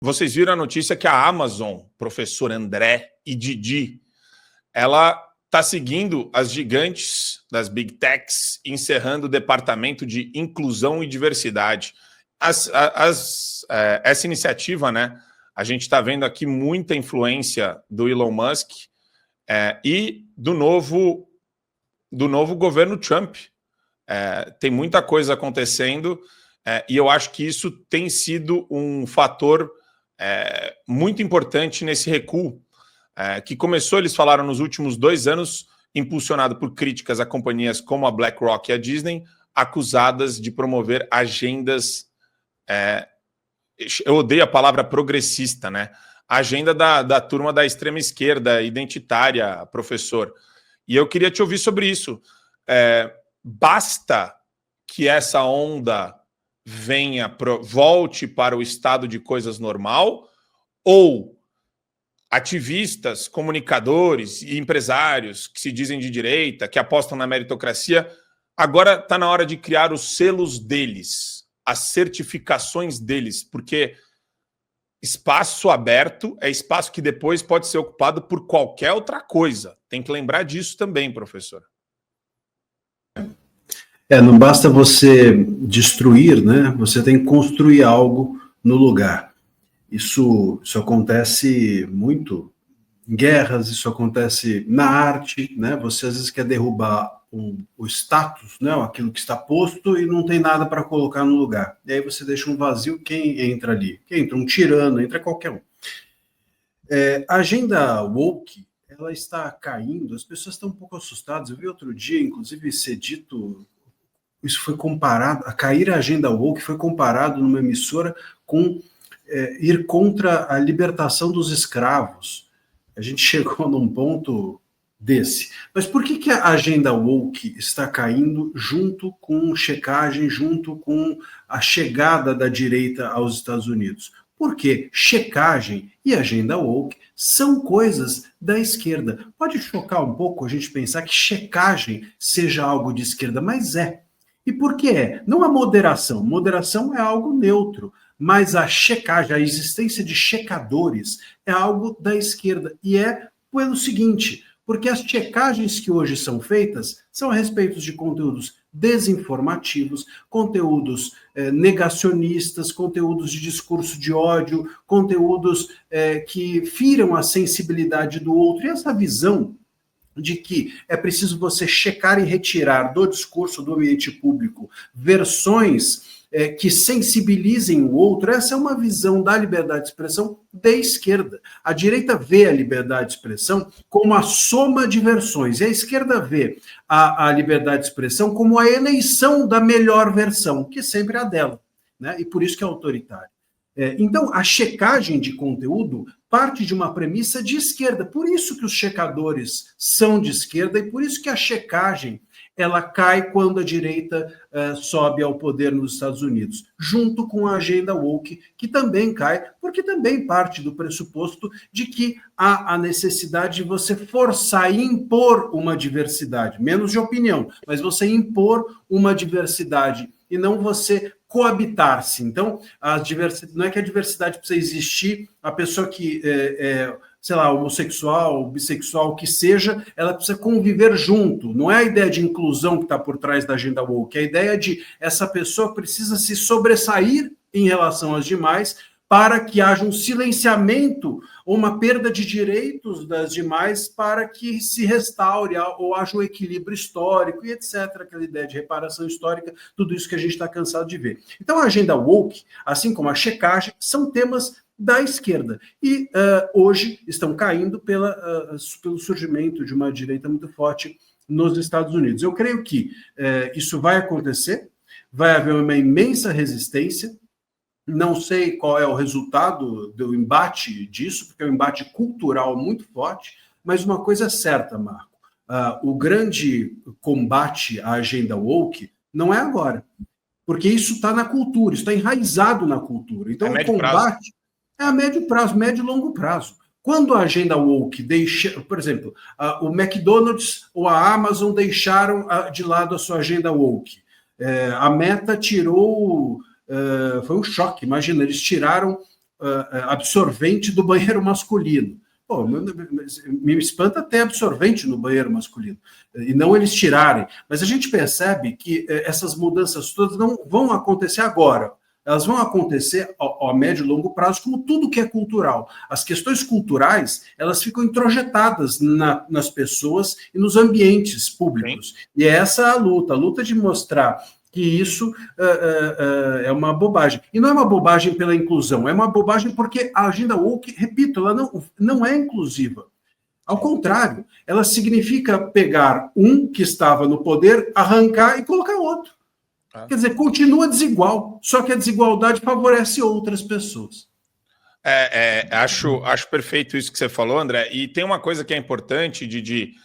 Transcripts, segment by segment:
vocês viram a notícia que a Amazon, professor André e Didi, ela está seguindo as gigantes das Big Techs, encerrando o departamento de inclusão e diversidade. Essa iniciativa, né? A gente está vendo aqui muita influência do Elon Musk e do novo governo Trump. Tem muita coisa acontecendo e eu acho que isso tem sido um fator muito importante nesse recuo, que começou, eles falaram, nos últimos 2 anos, impulsionado por críticas a companhias como a BlackRock e a Disney, acusadas de promover agendas... eu odeio a palavra progressista, né? A agenda da turma da extrema esquerda identitária, professor. E eu queria te ouvir sobre isso. Basta que essa onda volte para o estado de coisas normal, ou ativistas, comunicadores e empresários que se dizem de direita, que apostam na meritocracia, agora está na hora de criar os selos deles, as certificações deles, porque espaço aberto é espaço que depois pode ser ocupado por qualquer outra coisa. Tem que lembrar disso também, professor. Não basta você destruir, né? Você tem que construir algo no lugar. Isso acontece muito em guerras, isso acontece na arte, né? Você às vezes quer derrubar o status, né? Aquilo que está posto, e não tem nada para colocar no lugar. E aí você deixa um vazio, quem entra ali? Quem entra? Um tirano, entra qualquer um. A agenda woke, ela está caindo, as pessoas estão um pouco assustadas. Eu vi outro dia, inclusive, ser dito... Isso foi comparado, a cair a agenda woke foi comparado numa emissora com ir contra a libertação dos escravos. A gente chegou num ponto desse. Mas por que a agenda woke está caindo junto com checagem, junto com a chegada da direita aos Estados Unidos? Porque checagem e agenda woke são coisas da esquerda. Pode chocar um pouco a gente pensar que checagem seja algo de esquerda, mas é. E por que é? Não a moderação. Moderação é algo neutro, mas a checagem, a existência de checadores é algo da esquerda. E é pelo seguinte, porque as checagens que hoje são feitas são a respeito de conteúdos desinformativos, conteúdos negacionistas, conteúdos de discurso de ódio, conteúdos que firam a sensibilidade do outro. E essa visão de que é preciso você checar e retirar do discurso do ambiente público versões que sensibilizem o outro, essa é uma visão da liberdade de expressão da esquerda. A direita vê a liberdade de expressão como a soma de versões, e a esquerda vê a liberdade de expressão como a eleição da melhor versão, que sempre é a dela, né? E por isso que é autoritária. Então, a checagem de conteúdo parte de uma premissa de esquerda. Por isso que os checadores são de esquerda e por isso que a checagem ela cai quando a direita sobe ao poder nos Estados Unidos, junto com a agenda woke, que também cai, porque também parte do pressuposto de que há a necessidade de você forçar e impor uma diversidade, menos de opinião, mas você impor uma diversidade e não você coabitar-se. Então, não é que a diversidade precisa existir, a pessoa que sei lá, homossexual, bissexual, que seja, ela precisa conviver junto. Não é a ideia de inclusão que está por trás da agenda woke, é a ideia de essa pessoa precisa se sobressair em relação às demais para que haja um silenciamento ou uma perda de direitos das demais para que se restaure ou haja um equilíbrio histórico e etc. Aquela ideia de reparação histórica, tudo isso que a gente está cansado de ver. Então, a agenda woke, assim como a checagem, são temas da esquerda. E hoje estão caindo pelo surgimento de uma direita muito forte nos Estados Unidos. Eu creio que isso vai acontecer, vai haver uma imensa resistência. Não sei qual é o resultado do embate disso, porque é um embate cultural muito forte, mas uma coisa é certa, Marco, o grande combate à agenda woke não é agora, porque isso está na cultura, isso está enraizado na cultura. Então, o combate é a médio prazo, médio e longo prazo. Quando a agenda woke deixa, por exemplo, o McDonald's ou a Amazon deixaram de lado a sua agenda woke, a Meta tirou... foi um choque, imagina, eles tiraram absorvente do banheiro masculino. Pô, me espanta ter absorvente no banheiro masculino, e não eles tirarem. Mas a gente percebe que essas mudanças todas não vão acontecer agora. Elas vão acontecer a médio e longo prazo, como tudo que é cultural. As questões culturais, elas ficam introjetadas nas pessoas e nos ambientes públicos. Sim. E essa é a luta de mostrar que isso é uma bobagem. E não é uma bobagem pela inclusão, é uma bobagem porque a agenda woke, repito, ela não é inclusiva. Ao contrário, ela significa pegar um que estava no poder, arrancar e colocar outro. Quer dizer, continua desigual, só que a desigualdade favorece outras pessoas. Acho perfeito isso que você falou, André. E tem uma coisa que é importante, Didi,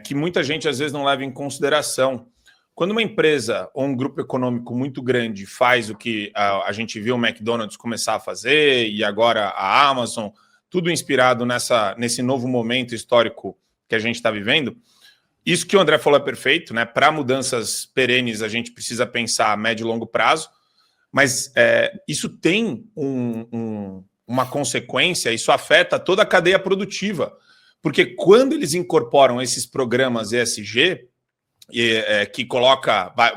que muita gente às vezes não leva em consideração. Quando uma empresa ou um grupo econômico muito grande faz o que a gente viu o McDonald's começar a fazer e agora a Amazon, tudo inspirado nesse novo momento histórico que a gente está vivendo, isso que o André falou é perfeito, né? Para mudanças perenes a gente precisa pensar a médio e longo prazo, mas isso tem uma consequência, isso afeta toda a cadeia produtiva, porque quando eles incorporam esses programas ESG, que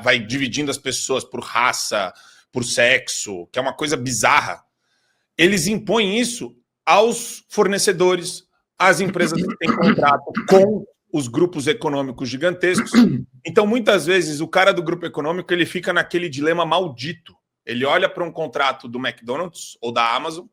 vai dividindo as pessoas por raça, por sexo, que é uma coisa bizarra, eles impõem isso aos fornecedores, às empresas que têm contrato com os grupos econômicos gigantescos. Então, muitas vezes, o cara do grupo econômico ele fica naquele dilema maldito. Ele olha para um contrato do McDonald's ou da Amazon,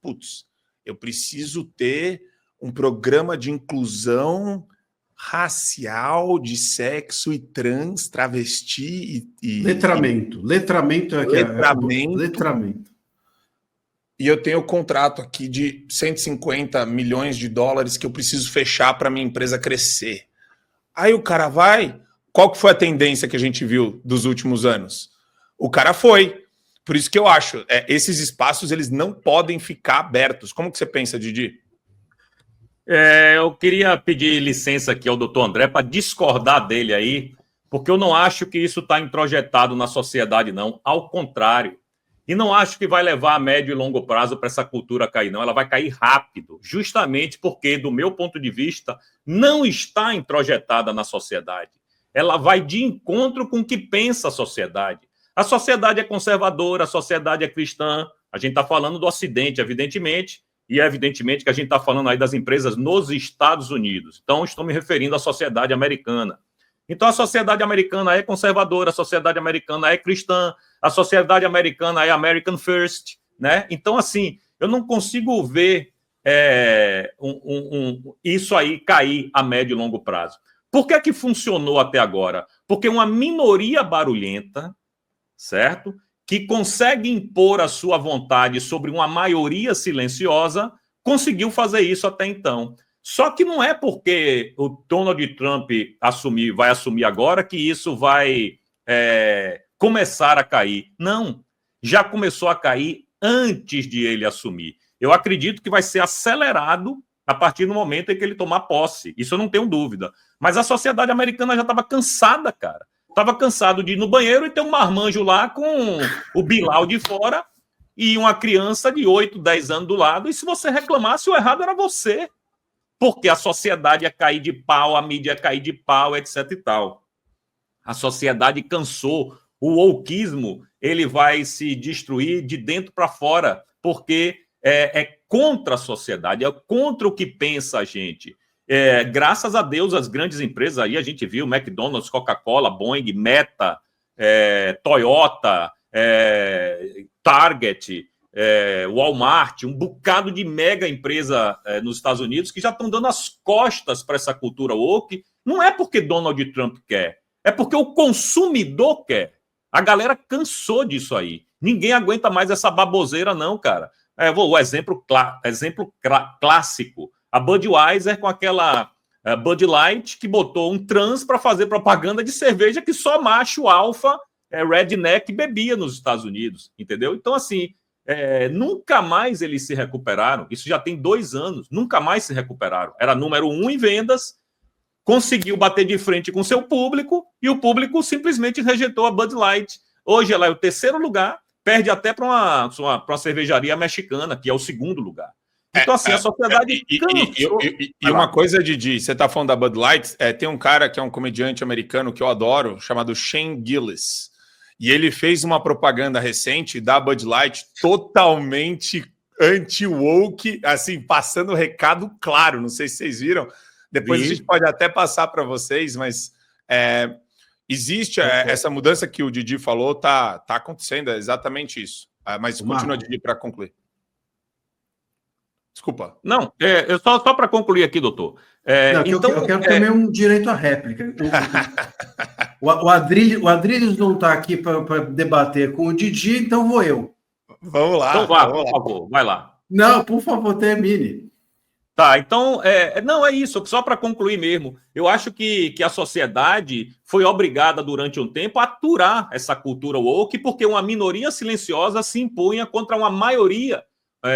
putz, eu preciso ter um programa de inclusão racial, de sexo e trans, travesti e... Letramento. Letramento é letramento. E eu tenho o contrato aqui de 150 milhões de dólares que eu preciso fechar para minha empresa crescer. Aí o cara vai... Qual que foi a tendência que a gente viu dos últimos anos? O cara foi. Por isso que eu acho, esses espaços eles não podem ficar abertos. Como que você pensa, Didi? Eu queria pedir licença aqui ao doutor André para discordar dele aí, porque eu não acho que isso está introjetado na sociedade, não. Ao contrário. E não acho que vai levar a médio e longo prazo para essa cultura cair, não. Ela vai cair rápido, justamente porque, do meu ponto de vista, não está introjetada na sociedade. Ela vai de encontro com o que pensa a sociedade. A sociedade é conservadora, a sociedade é cristã. A gente está falando do Ocidente, evidentemente, e é evidentemente que a gente está falando aí das empresas nos Estados Unidos. Então, estou me referindo à sociedade americana. Então, a sociedade americana é conservadora, a sociedade americana é cristã, a sociedade americana é American First, né? Então, assim, eu não consigo ver isso aí cair a médio e longo prazo. Por que é que funcionou até agora? Porque uma minoria barulhenta, certo? Que consegue impor a sua vontade sobre uma maioria silenciosa, conseguiu fazer isso até então. Só que não é porque o Donald Trump vai assumir agora que isso vai começar a cair. Não, já começou a cair antes de ele assumir. Eu acredito que vai ser acelerado a partir do momento em que ele tomar posse. Isso eu não tenho dúvida. Mas a sociedade americana já estava cansada, cara. Estava cansado de ir no banheiro e ter um marmanjo lá com o Bilal de fora e uma criança de 8, 10 anos do lado. E se você reclamasse, o errado era você. Porque a sociedade ia cair de pau, a mídia ia cair de pau, etc e tal. A sociedade cansou. O wokeismo, ele vai se destruir de dentro para fora, porque é contra a sociedade, é contra o que pensa a gente. Graças a Deus, as grandes empresas aí, a gente viu McDonald's, Coca-Cola, Boeing, Meta, Toyota, Target, Walmart, um bocado de mega empresa nos Estados Unidos que já estão dando as costas para essa cultura woke. Não é porque Donald Trump quer, é porque o consumidor quer. A galera cansou disso aí. Ninguém aguenta mais essa baboseira, não, cara. O exemplo clássico. A Budweiser com aquela Bud Light que botou um trans para fazer propaganda de cerveja que só macho alfa, redneck, bebia nos Estados Unidos, entendeu? Então, assim, nunca mais eles se recuperaram. Isso já tem 2 anos. Nunca mais se recuperaram. Era número 1 em vendas, conseguiu bater de frente com seu público e o público simplesmente rejeitou a Bud Light. Hoje ela é o 3º lugar perde até para uma cervejaria mexicana, que é o segundo lugar. Então, assim, a sociedade cansou. E uma coisa, Didi, você está falando da Bud Light, tem um cara que é um comediante americano que eu adoro, chamado Shane Gillis, e ele fez uma propaganda recente da Bud Light totalmente anti-woke, assim, passando o recado claro, não sei se vocês viram, depois a gente pode até passar para vocês, mas existe essa mudança que o Didi falou, tá acontecendo, é exatamente isso. Mas continua, Didi, para concluir. Desculpa. Não, só para concluir aqui, doutor. Então, eu quero também um direito à réplica. O Adriles não está aqui para debater com o Didi, então vou eu. Vamos lá. Então vá, por favor, vai lá. Não, por favor, termine. Tá, então, não, é isso, só para concluir mesmo. Eu acho que a sociedade foi obrigada durante um tempo a aturar essa cultura woke, porque uma minoria silenciosa se impunha contra uma maioria.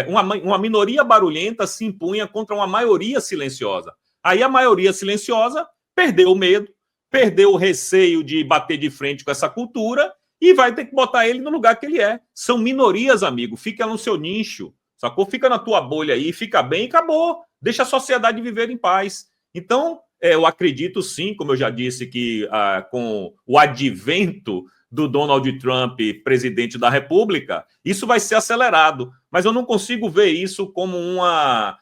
Uma minoria barulhenta se impunha contra uma maioria silenciosa. Aí a maioria silenciosa perdeu o medo, perdeu o receio de bater de frente com essa cultura e vai ter que botar ele no lugar que ele é. São minorias, amigo. Fica no seu nicho, sacou? Fica na tua bolha aí, fica bem e acabou. Deixa a sociedade viver em paz. Então, eu acredito sim, como eu já disse, que com o advento do Donald Trump, presidente da República, isso vai ser acelerado. Mas eu não consigo ver isso como uma...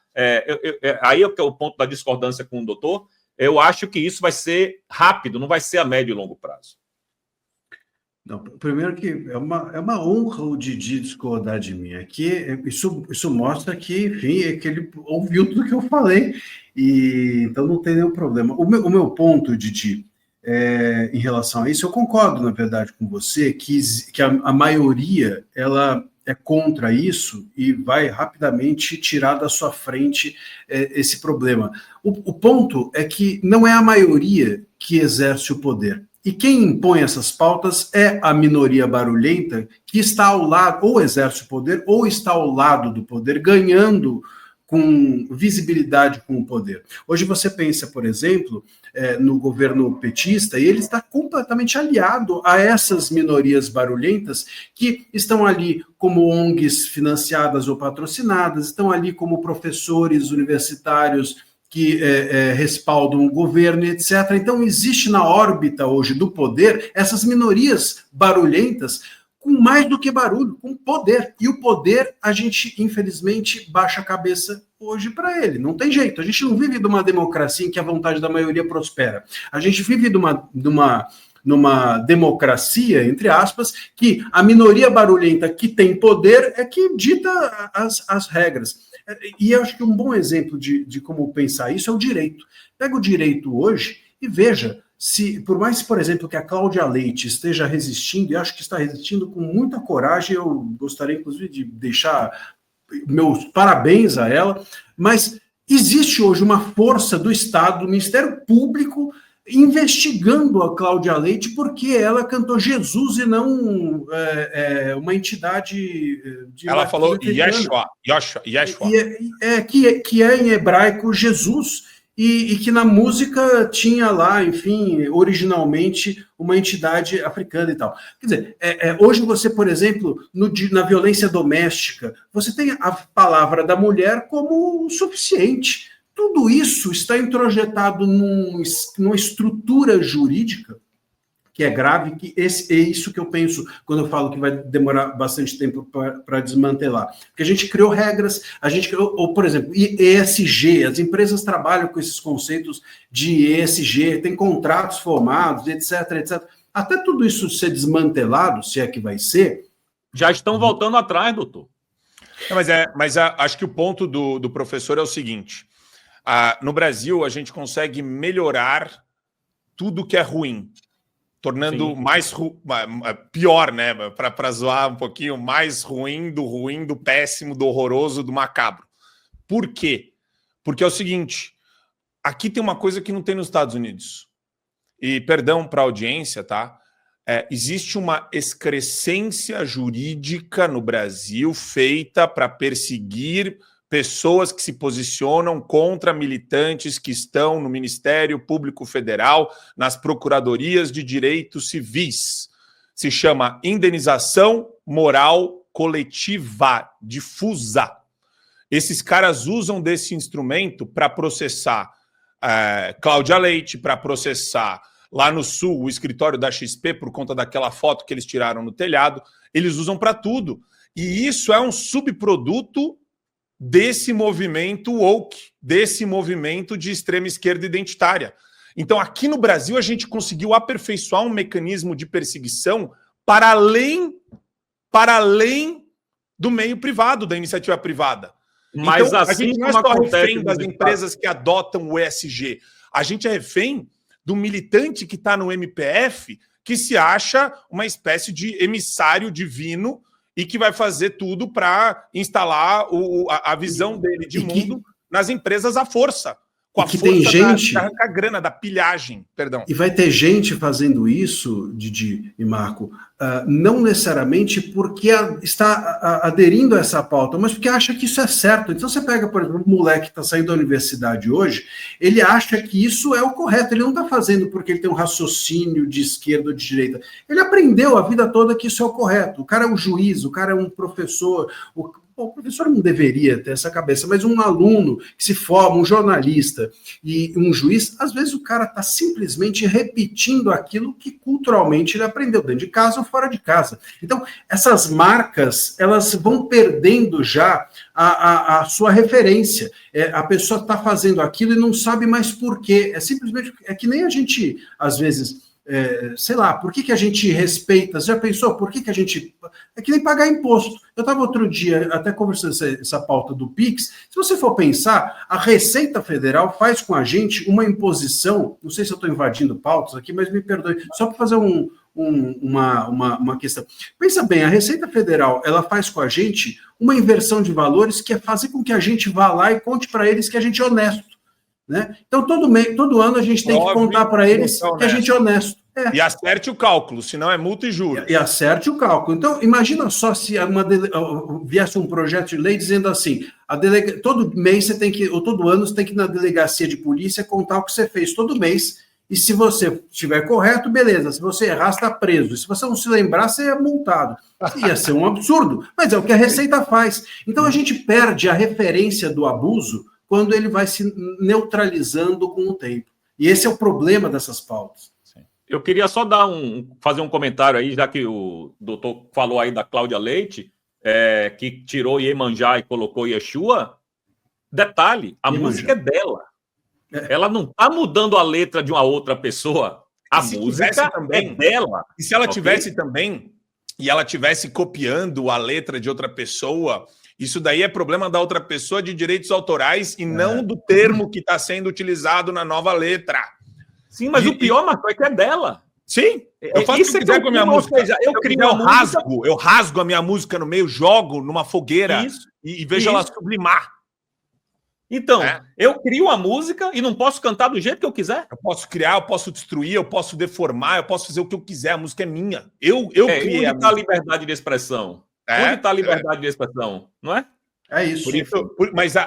aí é o ponto da discordância com o doutor. Eu acho que isso vai ser rápido, não vai ser a médio e longo prazo. Não, primeiro que é uma honra o Didi discordar de mim. Aqui, isso mostra que, enfim, que ele ouviu tudo que eu falei, e então não tem nenhum problema. O meu ponto, Didi, em relação a isso, eu concordo, na verdade, com você, que a maioria ela é contra isso e vai rapidamente tirar da sua frente esse problema. O ponto é que não é a maioria que exerce o poder. E quem impõe essas pautas é a minoria barulhenta que está ao lado, ou exerce o poder, ou está ao lado do poder, ganhando com visibilidade com o poder. Hoje você pensa, por exemplo, no governo petista, e ele está completamente aliado a essas minorias barulhentas que estão ali como ONGs financiadas ou patrocinadas, estão ali como professores universitários que respaldam o governo, etc. Então, existe na órbita hoje do poder essas minorias barulhentas com mais do que barulho, com poder. E o poder, a gente, infelizmente, baixa a cabeça hoje para ele. Não tem jeito. A gente não vive de uma democracia em que a vontade da maioria prospera. A gente vive numa democracia, entre aspas, que a minoria barulhenta que tem poder é que dita as regras. E eu acho que um bom exemplo de como pensar isso é o direito. Pega o direito hoje e veja se, por mais, por exemplo, que a Cláudia Leite esteja resistindo, e acho que está resistindo com muita coragem, eu gostaria, inclusive, de deixar meus parabéns a ela, mas existe hoje uma força do Estado, do Ministério Público, investigando a Cláudia Leite porque ela cantou Jesus e não uma entidade de... Ela falou Yeshua. Que é em hebraico Jesus, e que na música tinha lá, enfim, originalmente uma entidade africana e tal. Quer dizer, hoje você, por exemplo, na violência doméstica, você tem a palavra da mulher como o suficiente. Tudo isso está introjetado numa estrutura jurídica que é grave, que é isso que eu penso quando eu falo que vai demorar bastante tempo para desmantelar. Porque a gente criou regras, ou, por exemplo, ESG, as empresas trabalham com esses conceitos de ESG, tem contratos formados, etc, etc. Até tudo isso ser desmantelado, se é que vai ser... Já estão voltando atrás, doutor. Mas acho que o ponto do professor é o seguinte... no Brasil, a gente consegue melhorar tudo que é ruim, tornando pior, né? Para zoar um pouquinho, mais ruim, do péssimo, do horroroso, do macabro. Por quê? Porque é o seguinte, aqui tem uma coisa que não tem nos Estados Unidos. E, perdão para a audiência, tá? Existe uma excrescência jurídica no Brasil feita para perseguir pessoas que se posicionam contra militantes que estão no Ministério Público Federal, nas procuradorias de direitos civis. se chama indenização moral coletiva difusa. Esses caras usam desse instrumento para processar Cláudia Leite, para processar lá no Sul o escritório da XP por conta daquela foto que eles tiraram no telhado. Eles usam para tudo. E isso é um subproduto desse movimento woke, desse movimento de extrema esquerda identitária. Então, aqui no Brasil, a gente conseguiu aperfeiçoar um mecanismo de perseguição para além do meio privado, da iniciativa privada. Mas então, assim, a gente não é só refém das empresas que adotam o ESG. A gente é refém do militante que está no MPF, que se acha uma espécie de emissário divino e que vai fazer tudo para instalar a visão dele de mundo nas empresas à força. Com a força tem gente, da grana, da pilhagem, perdão. E vai ter gente fazendo isso, Didi e Marco, não necessariamente porque está aderindo a essa pauta, mas porque acha que isso é certo. Então você pega, por exemplo, um moleque que está saindo da universidade hoje, ele acha que isso é o correto, ele não está fazendo porque ele tem um raciocínio de esquerda ou de direita. Ele aprendeu a vida toda que isso é o correto. O cara é um juiz, o cara é um professor, o professor não deveria ter essa cabeça, mas um aluno que se forma, um jornalista e um juiz, às vezes o cara está simplesmente repetindo aquilo que culturalmente ele aprendeu, dentro de casa ou fora de casa. Então, essas marcas, elas vão perdendo já a sua referência. A pessoa está fazendo aquilo e não sabe mais por quê. É simplesmente, é que nem a gente, às vezes... sei lá, por que a gente respeita? Você já pensou? Por que a gente... É que nem pagar imposto. Eu estava outro dia até conversando essa pauta do PIX. Se você for pensar, a Receita Federal faz com a gente uma imposição, não sei se eu estou invadindo pautas aqui, mas me perdoe, só para fazer uma questão. Pensa bem, a Receita Federal, ela faz com a gente uma inversão de valores que é fazer com que a gente vá lá e conte para eles que a gente é honesto. Né? Então, todo ano a gente tem que contar para eles que a gente é honesto. E acerte o cálculo, senão é multa e juros. E acerte o cálculo. Então, imagina só se viesse um projeto de lei dizendo assim, todo mês você tem que, ou todo ano você tem que ir na delegacia de polícia contar o que você fez todo mês, e se você estiver correto, beleza. Se você errar, está preso. E se você não se lembrar, você é multado. Ia ser um absurdo, mas é o que a Receita faz. Então, a gente perde a referência do abuso quando ele vai se neutralizando com o tempo. E esse é o problema dessas pautas. Eu queria só fazer um comentário aí, já que o doutor falou aí da Cláudia Leite, que tirou Iemanjá e colocou Yeshua. Detalhe, a música é dela. Ela não está mudando a letra de uma outra pessoa. A música também é dela. E se ela tivesse também, e ela tivesse copiando a letra de outra pessoa... Isso daí é problema da outra pessoa de direitos autorais e não do termo que está sendo utilizado na nova letra. Sim, mas o pior, Marco, é que é dela. Sim, eu faço o que quiser com a minha música. Seja, eu rasgo a minha música no meio, jogo numa fogueira e vejo ela sublimar. Então, eu crio a música e não posso cantar do jeito que eu quiser? Eu posso criar, eu posso destruir, eu posso deformar, eu posso fazer o que eu quiser. A música é minha. Eu criei a música. Onde está a liberdade de expressão? Onde está a liberdade de expressão, não é? É isso.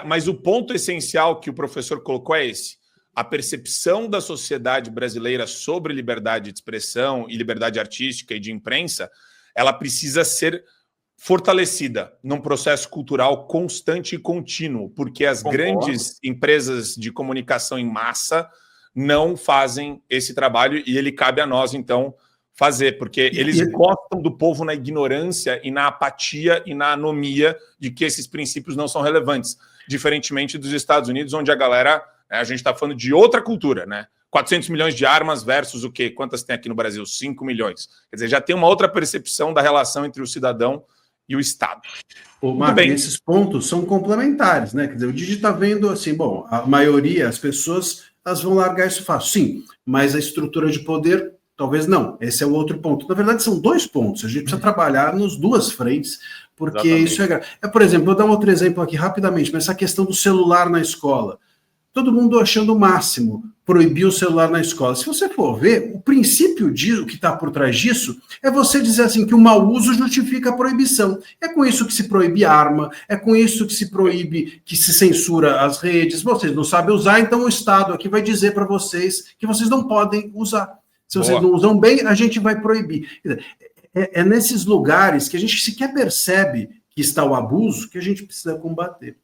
Mas o ponto essencial que o professor colocou é esse. A percepção da sociedade brasileira sobre liberdade de expressão e liberdade artística e de imprensa, ela precisa ser fortalecida num processo cultural constante e contínuo, porque as grandes empresas de comunicação em massa não fazem esse trabalho e ele cabe a nós, então, fazer, porque eles gostam do povo na ignorância e na apatia e na anomia de que esses princípios não são relevantes, diferentemente dos Estados Unidos, onde a galera, a gente está falando de outra cultura, né? 400 milhões de armas versus o quê? Quantas tem aqui no Brasil? 5 milhões. Quer dizer, já tem uma outra percepção da relação entre o cidadão e o Estado. Ô, Marco, esses pontos são complementares, né? Quer dizer, o Didi está vendo assim, bom, a maioria, as pessoas, elas vão largar isso fácil. Sim, mas a estrutura de poder... Talvez não, esse é o outro ponto. Na verdade, são dois pontos. A gente precisa trabalhar nas duas frentes, porque isso é... Por exemplo, vou dar um outro exemplo aqui rapidamente, mas essa questão do celular na escola. Todo mundo achando o máximo proibir o celular na escola. Se você for ver, o princípio o que está por trás disso é você dizer assim que o mau uso justifica a proibição. É com isso que se proíbe arma, é com isso que se proíbe, que se censura as redes. Vocês não sabem usar, então o Estado aqui vai dizer para vocês que vocês não podem usar. Se vocês não usam bem, a gente vai proibir. é nesses lugares que a gente sequer percebe que está o abuso que a gente precisa combater.